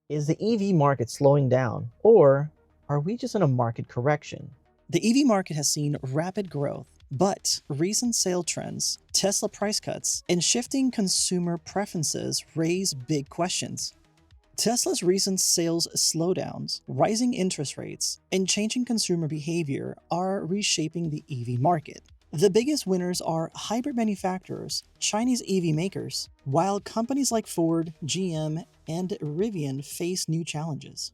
Is the EV market slowing down, or are we just in a market correction? The EV market has seen rapid growth, but recent sale trends, Tesla price cuts, and shifting consumer preferences raise big questions. Tesla's recent sales slowdowns, rising interest rates, and changing consumer behavior are reshaping the EV market. The biggest winners are hybrid manufacturers, Chinese EV makers, while companies like Ford, GM, and Rivian face new challenges.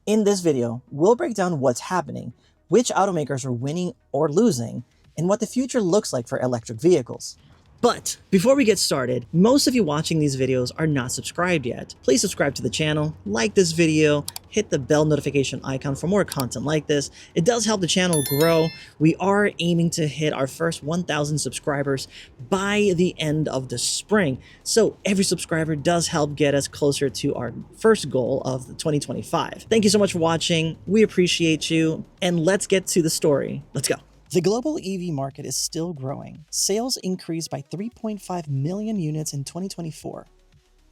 In this video, we'll break down what's happening, which automakers are winning or losing, and what the future looks like for electric vehicles. But before we get started, most of you watching these videos are not subscribed yet. Please subscribe to the channel, like this video, hit the bell notification icon for more content like this. It does help the channel grow. We are aiming to hit our first 1,000 subscribers by the end of the spring. So every subscriber does help get us closer to our first goal of 2025. Thank you so much for watching. We appreciate you. And let's get to the story. Let's go. The global EV market is still growing. Sales increased by 3.5 million units in 2024.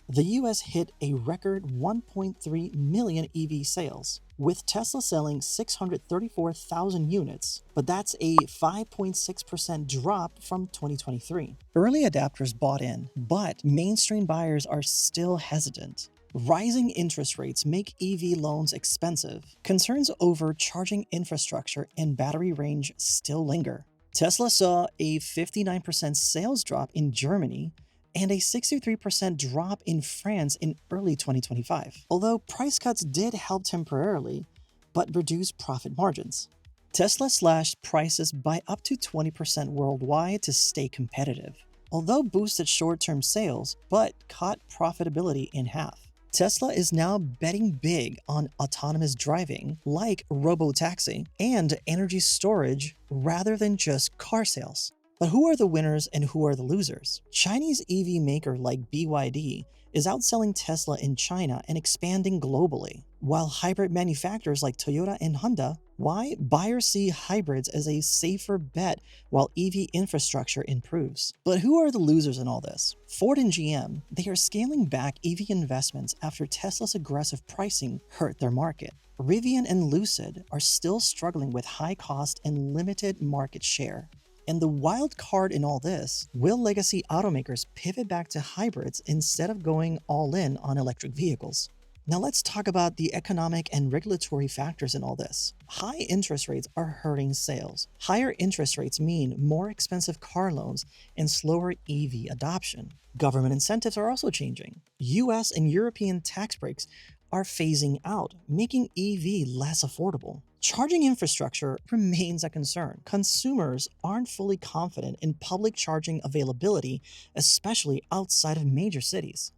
The US hit a record 1.3 million EV sales, with Tesla selling 634,000 units, but that's a 5.6% drop from 2023. Early adopters bought in, but mainstream buyers are still hesitant. Rising interest rates make EV loans expensive. Concerns over charging infrastructure and battery range still linger. Tesla saw a 59% sales drop in Germany and a 63% drop in France in early 2025, although price cuts did help temporarily, but reduced profit margins. Tesla slashed prices by up to 20% worldwide to stay competitive, although boosted short-term sales, but cut profitability in half. Tesla is now betting big on autonomous driving, like robotaxi, and energy storage rather than just car sales. But who are the winners and who are the losers? Chinese EV maker like BYD is outselling Tesla in China and expanding globally, while hybrid manufacturers like Toyota and Honda, why buyers see hybrids as a safer bet while EV infrastructure improves. But who are the losers in all this? Ford and GM, they are scaling back EV investments after Tesla's aggressive pricing hurt their market. Rivian and Lucid are still struggling with high cost and limited market share. And the wild card in all this, will legacy automakers pivot back to hybrids instead of going all in on electric vehicles? Now let's talk about the economic and regulatory factors in all this. High interest rates are hurting sales. Higher interest rates mean more expensive car loans and slower EV adoption. Government incentives are also changing. US and European tax breaks are phasing out, making EV less affordable. Charging infrastructure remains a concern. Consumers aren't fully confident in public charging availability, especially outside of major cities.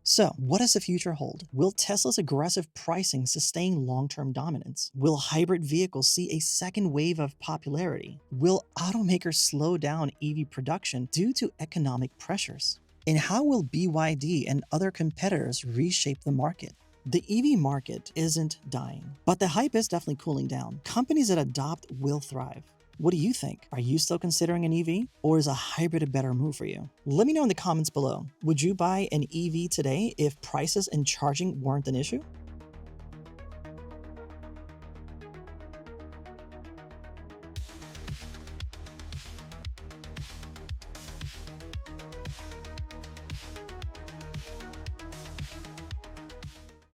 So, what does the future hold? Will Tesla's aggressive pricing sustain long-term dominance? Will hybrid vehicles see a second wave of popularity? Will automakers slow down EV production due to economic pressures? And how will BYD and other competitors reshape the market? The EV market isn't dying, but the hype is definitely cooling down. Companies that adopt will thrive. What do you think? Are you still considering an EV, or is a hybrid a better move for you? Let me know in the comments below. Would you buy an EV today if prices and charging weren't an issue?